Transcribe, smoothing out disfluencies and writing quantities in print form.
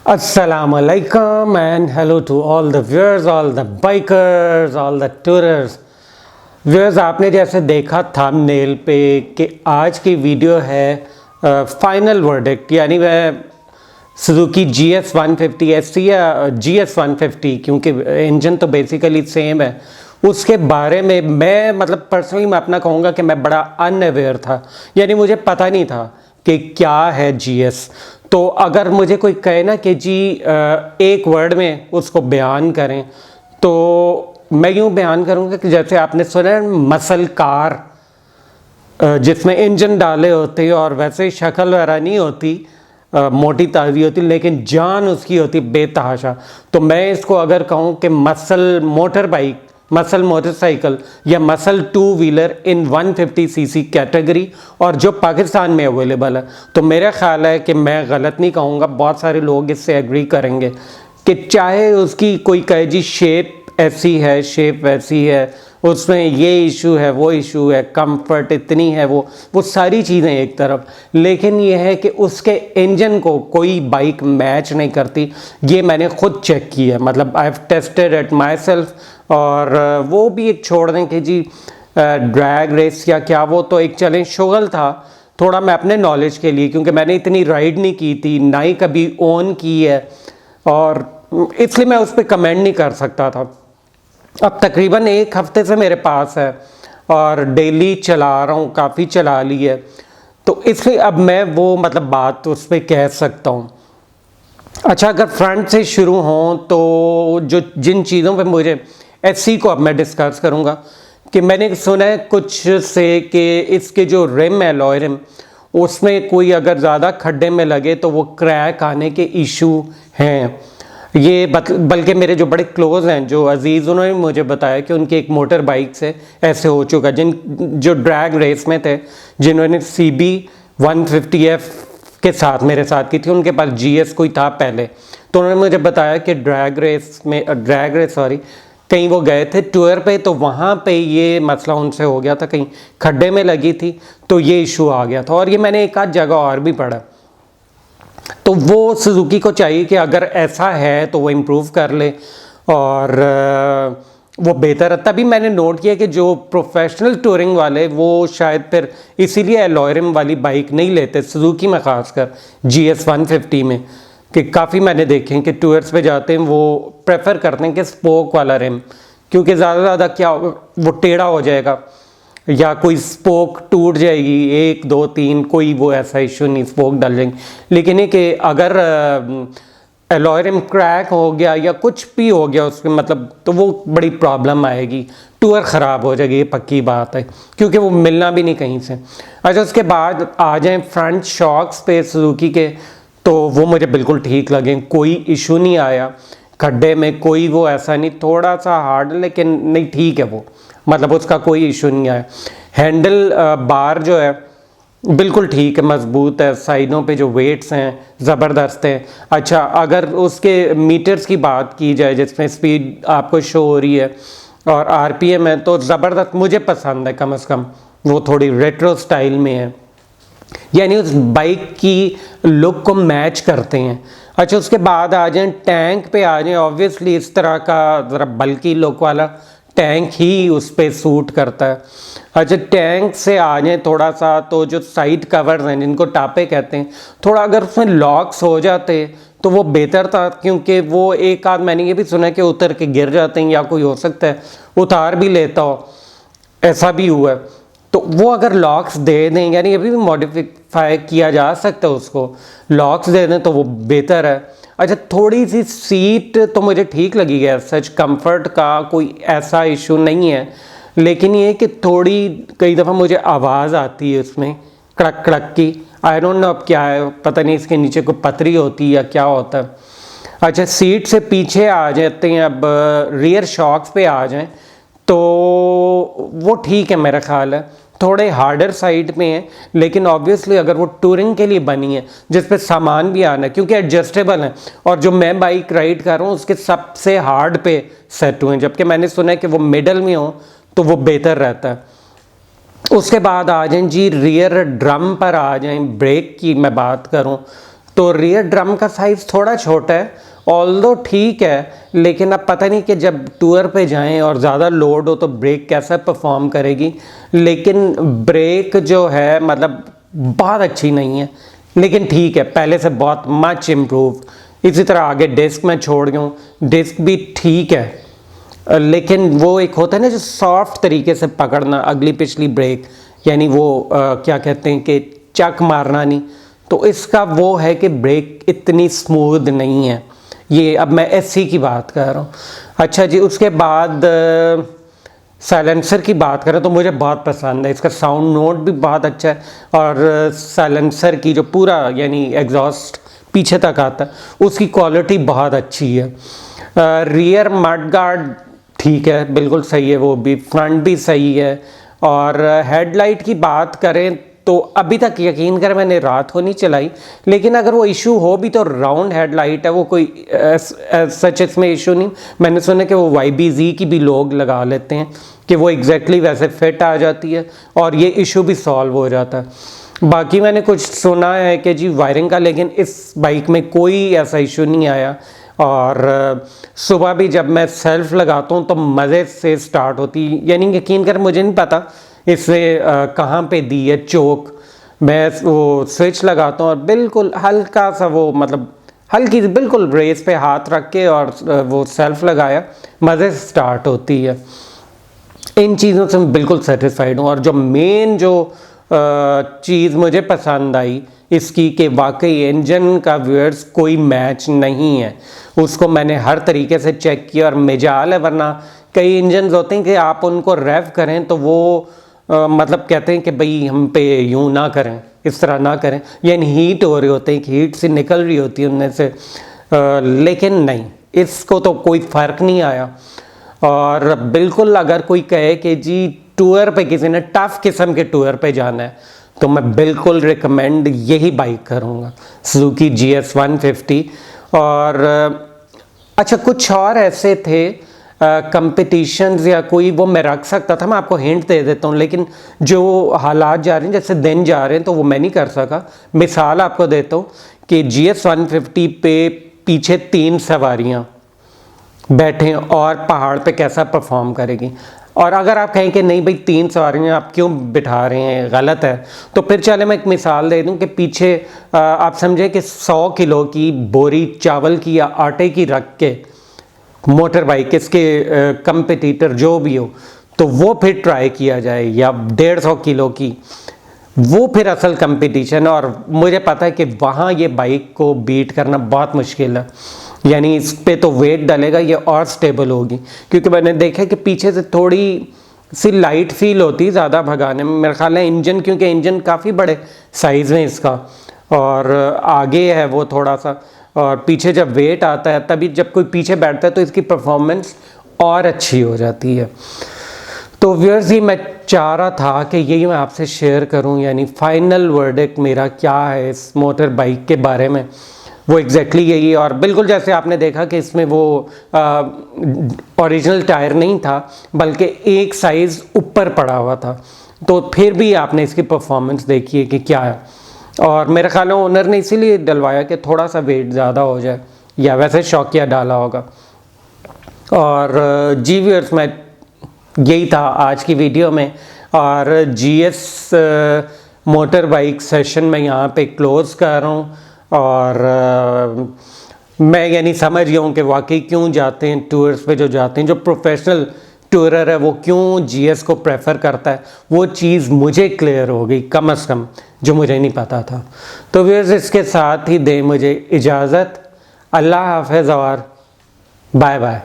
Assalamualaikum and hello to all the viewers, all the bikers, all the tourers. Viewers, आपने जैसे देखा thumbnail पे कि आज की वीडियो है फाइनल वर्डिक्ट, यानी वह सुजुकी GS 150 SC या GS 150, क्योंकि इंजन तो बेसिकली सेम है, उसके बारे में मैं पर्सनली मैं अपना कहूँगा कि मैं बड़ा अनअवेयर था, यानी मुझे पता नहीं था कि क्या है GS। तो अगर मुझे कोई कहे ना कि जी एक वर्ड में उसको बयान करें, तो मैं यूँ बयान करूँगा कि जैसे आपने सुना है मसल कार, जिसमें इंजन डाले होते हैं और वैसे शक्ल वगैरह नहीं होती, मोटी ताज़ी होती, लेकिन जान उसकी होती बेतहाशा। तो मैं इसको अगर कहूँ कि muscle motor bike, muscle motorcycle या मसल टू व्हीलर इन 150 सीसी कैटेगरी, और जो पाकिस्तान में अवेलेबल है, तो मेरा ख्याल है कि मैं गलत नहीं कहूँगा, बहुत सारे लोग इससे एग्री करेंगे कि चाहे उसकी कोई कहे जी शेप ऐसी है, शेप वैसी है, उसमें ये इशू है, वो इशू है, कंफर्ट इतनी है, वो सारी चीज़ें एक तरफ, लेकिन ये है कि उसके इंजन को कोई बाइक मैच नहीं करती। ये मैंने खुद चेक किया, मतलब I have tested it my self. और वो भी एक छोड़ दें कि जी ड्रैग रेस या क्या, वो तो एक चलें शुगल था थोड़ा, मैं अपने नॉलेज के लिए, क्योंकि मैंने इतनी राइड नहीं की थी, ना ही कभी ओन की है, और इसलिए मैं उस पर कमेंट नहीं कर सकता था। अब तकरीबन एक हफ्ते से मेरे पास है और डेली चला रहा हूँ, काफ़ी चला ली है, तो इसलिए अब मैं वो बात उस पर कह सकता हूँ। अच्छा, अगर फ्रंट से शुरू हों तो जिन चीज़ों पे मुझे SC को अब मैं डिस्कस करूँगा कि मैंने सुना है कुछ से कि इसके जो रिम है, लॉय रिम, उसमें कोई अगर ज़्यादा खड्डे में लगे तो वो क्रैक आने के इशू हैं। ये बल्कि मेरे जो बड़े क्लोज़ हैं, जो अजीज़, उन्होंने मुझे बताया कि उनकी एक मोटर बाइक से ऐसे हो चुका, जो ड्रैग रेस में थे, जिन्होंने CB 150F के साथ मेरे साथ की थी, उनके पास GS कोई था पहले, तो उन्होंने मुझे बताया कि ड्रैग रेस कहीं वो गए थे टूर पे, तो वहाँ पे ये मसला उनसे हो गया था, कहीं खड्डे में लगी थी तो ये इशू आ गया था। और ये मैंने एक आध जगह और भी पढ़ा। तो वो सुजुकी को चाहिए कि अगर ऐसा है तो वो इम्प्रूव कर ले और वो बेहतर है। तभी मैंने नोट किया कि जो प्रोफेशनल टूरिंग वाले, वो शायद फिर इसीलिए एलॉय रिम वाली बाइक नहीं लेते सुजुकी में, ख़ासकर GS 150 में, कि काफ़ी मैंने देखे हैं कि टूर्स पे जाते हैं वो प्रेफर करते हैं कि स्पोक वाला रिम, क्योंकि ज़्यादा क्या वो टेढ़ा हो जाएगा या कोई स्पोक टूट जाएगी, 1 2 3, कोई वो ऐसा इशू नहीं, स्पोक डल जाएंगे। लेकिन ये कि अगर एलॉय रिम क्रैक हो गया या कुछ भी हो गया उसके तो वो बड़ी प्रॉब्लम आएगी, टूर ख़राब हो जाएगी, ये पक्की बात है, क्योंकि वो मिलना भी नहीं कहीं से। अच्छा, उसके बाद आ जाएं फ्रंट शॉक्स पे सुजुकी के, तो वो मुझे बिल्कुल ठीक लगे, कोई इशू नहीं आया, खड्डे में कोई वो ऐसा नहीं, थोड़ा सा हार्ड लेकिन नहीं, ठीक है वो, उसका कोई इशू नहीं आया। हैंडल बार जो है बिल्कुल ठीक है, मजबूत है, साइडों पे जो वेट्स हैं ज़बरदस्त हैं। अच्छा, अगर उसके मीटर्स की बात की जाए जिसमें स्पीड आपको शो हो रही है और RPM है, तो ज़बरदस्त, मुझे पसंद है, कम से कम वो थोड़ी रेट्रो स्टाइल में है, यानी उस बाइक की लुक को मैच करते हैं। अच्छा, उसके बाद आ जाएं टैंक पे, आ जाएं, ऑब्वियसली इस तरह का ज़रा बल्कि लुक वाला टैंक ही उस पर सूट करता है। अच्छा, टैंक से आ जाएं थोड़ा सा, तो जो साइड कवर्स हैं जिनको टापे कहते हैं, थोड़ा अगर उसमें लॉक्स हो जाते तो वो बेहतर था, क्योंकि वो एक आध मैंने ये भी सुना है कि उतर के गिर जाते हैं, या कोई हो सकता है उतार भी लेता हो, ऐसा भी हुआ है। तो वो अगर लॉक्स दे दें, यानी अभी भी मॉडिफाई किया जा सकता है, उसको लॉक्स दे दें तो वो बेहतर है। अच्छा, थोड़ी सी सीट तो मुझे ठीक लगी है, सच कंफर्ट का कोई ऐसा इशू नहीं है, लेकिन ये कि थोड़ी कई दफ़ा मुझे आवाज़ आती है उसमें कड़क कड़क की, आई डोंट नो अब क्या है, पता नहीं इसके नीचे कोई पतरी होती है या क्या होता है। अच्छा, सीट से पीछे आ जाते हैं, अब रियर शॉक्स पे आ जाएं तो वो ठीक है, मेरा ख्याल है थोड़े हार्डर साइड में है, लेकिन ऑब्वियसली अगर वो टूरिंग के लिए बनी है जिस पे सामान भी आना है, क्योंकि एडजस्टेबल है, और जो मैं बाइक राइड कर रहा हूँ उसके सबसे हार्ड पे सेट हुए हैं, जबकि मैंने सुना है कि वो मिडल में हो तो वो बेहतर रहता है। उसके बाद आ जाएं जी रियर ड्रम पर, आ जाएं ब्रेक की मैं बात करूँ तो रियर ड्रम का साइज़ थोड़ा छोटा है, ऑल्दो ठीक है, लेकिन अब पता नहीं कि जब टूर पे जाएं और ज़्यादा लोड हो तो ब्रेक कैसा परफॉर्म करेगी। लेकिन ब्रेक जो है मतलब बहुत अच्छी नहीं है, लेकिन ठीक है, पहले से बहुत मच इम्प्रूव। इसी तरह आगे डिस्क मैं छोड़ गया हूँ, डिस्क भी ठीक है, लेकिन वो एक होता है ना जो सॉफ्ट तरीके से पकड़ना अगली पिछली ब्रेक, यानी वो क्या कहते हैं कि चक मारना नहीं, तो इसका वो है कि ब्रेक इतनी स्मूथ नहीं है। ये अब मैं एससी की बात कर रहा हूँ। अच्छा जी, उसके बाद साइलेंसर की बात करें तो मुझे बहुत पसंद है, इसका साउंड नोट भी बहुत अच्छा है, और साइलेंसर की जो पूरा यानी एग्जॉस्ट पीछे तक आता है उसकी क्वालिटी बहुत अच्छी है। रियर मड गार्ड ठीक है, बिल्कुल सही है, वो भी फ्रंट भी सही है। और हेडलाइट की बात करें तो अभी तक यकीन करें मैंने रात को नहीं चलाई, लेकिन अगर वो इशू हो भी तो राउंड हेडलाइट है, वो कोई सच इसमें इशू नहीं। मैंने सुना कि वो YBZ की भी लोग लगा लेते हैं कि वो एग्जैक्टली वैसे फिट आ जाती है और ये इशू भी सॉल्व हो जाता है। बाकी मैंने कुछ सुना है कि जी वायरिंग का, लेकिन इस बाइक में कोई ऐसा इशू नहीं आया। और सुबह भी जब मैं सेल्फ लगाता हूँ तो मज़े से स्टार्ट होती, यानी यकीन कर मुझे नहीं पता इससे कहाँ पे दी है चोक। मैं वो स्विच लगाता हूँ और बिल्कुल हल्का सा वो मतलब हल्की बिल्कुल रेस पे हाथ रख के और वो सेल्फ लगाया, मज़े से स्टार्ट होती है। इन चीज़ों से मैं बिल्कुल सेटिस्फाइड हूँ। और जो मेन जो चीज़ मुझे पसंद आई इसकी कि वाकई इंजन का व्यूअर्स कोई मैच नहीं है, उसको मैंने हर तरीके से चेक किया और मिजाल है, वरना कई इंजन होते हैं कि आप उनको रेव करें तो वो मतलब कहते हैं कि भाई हम पे यूँ ना करें, इस तरह ना करें, यानी हीट हो रहे होते हैं, हीट से निकल रही होती है उनमें से, लेकिन नहीं, इसको तो कोई फ़र्क नहीं आया। और बिल्कुल अगर कोई कहे कि जी टूर पे किसी ने टफ़ किस्म के टूर पे जाना है तो मैं बिल्कुल रिकमेंड यही बाइक करूँगा, सुजुकी GS 150। और अच्छा, कुछ और ऐसे थे कंपटीशंस या कोई वो मैं रख सकता था, मैं आपको हिंट दे देता हूँ, लेकिन जो हालात जा रहे हैं जैसे दिन जा रहे हैं तो वो मैं नहीं कर सका। मिसाल आपको देता हूँ कि GS 150 पे पीछे 3 सवारियाँ बैठे और पहाड़ पे कैसा परफॉर्म करेगी। और अगर आप कहें कि नहीं भाई 3 सवारियाँ आप क्यों बिठा रहे हैं, गलत है, तो फिर चले मैं एक मिसाल दे दूं कि पीछे आप समझें कि 100 किलो की बोरी चावल की या आटे की रख के मोटर बाइक इसके कंपटीटर जो भी हो तो वो फिर ट्राई किया जाए, या 150 किलो की, वो फिर असल कंपटीशन। और मुझे पता है कि वहाँ ये बाइक को बीट करना बहुत मुश्किल है, यानी इस पे तो वेट डालेगा ये और स्टेबल होगी, क्योंकि मैंने देखा कि पीछे से थोड़ी सी लाइट फील होती है ज़्यादा भगाने में। मेरा ख्याल है इंजन, क्योंकि इंजन काफ़ी बड़े साइज़ में इसका और आगे है वो थोड़ा सा, और पीछे जब वेट आता है तभी जब कोई पीछे बैठता है तो इसकी परफॉर्मेंस और अच्छी हो जाती है। तो व्यूअर्स ही मैं चाह रहा था कि यही मैं आपसे शेयर करूं, यानी फाइनल वर्डिक्ट मेरा क्या है इस मोटर बाइक के बारे में, वो एग्जैक्टली यही है। और बिल्कुल जैसे आपने देखा कि इसमें वो ओरिजिनल टायर नहीं था बल्कि एक साइज़ ऊपर पड़ा हुआ था, तो फिर भी आपने इसकी परफॉर्मेंस देखी है कि क्या है। और मेरे ख्याल में ओनर ने इसीलिए डलवाया कि थोड़ा सा वेट ज़्यादा हो जाए, या वैसे शौकिया डाला होगा। और जी व्यूअर्स, मैं यही था आज की वीडियो में, और GS मोटर बाइक सेशन में यहाँ पे क्लोज़ कर रहा हूँ। और मैं यानी समझ गया हूँ कि वाकई क्यों जाते हैं टूर्स पे, जो जाते हैं, जो प्रोफेशनल टूरर है वो क्यों GS को प्रेफर करता है, वो चीज़ मुझे क्लियर हो गई कम से कम, जो मुझे नहीं पता था। तो व्यूअर्स इसके साथ ही दें मुझे इजाज़त, अल्लाह हाफ़िज़ और बाय बाय।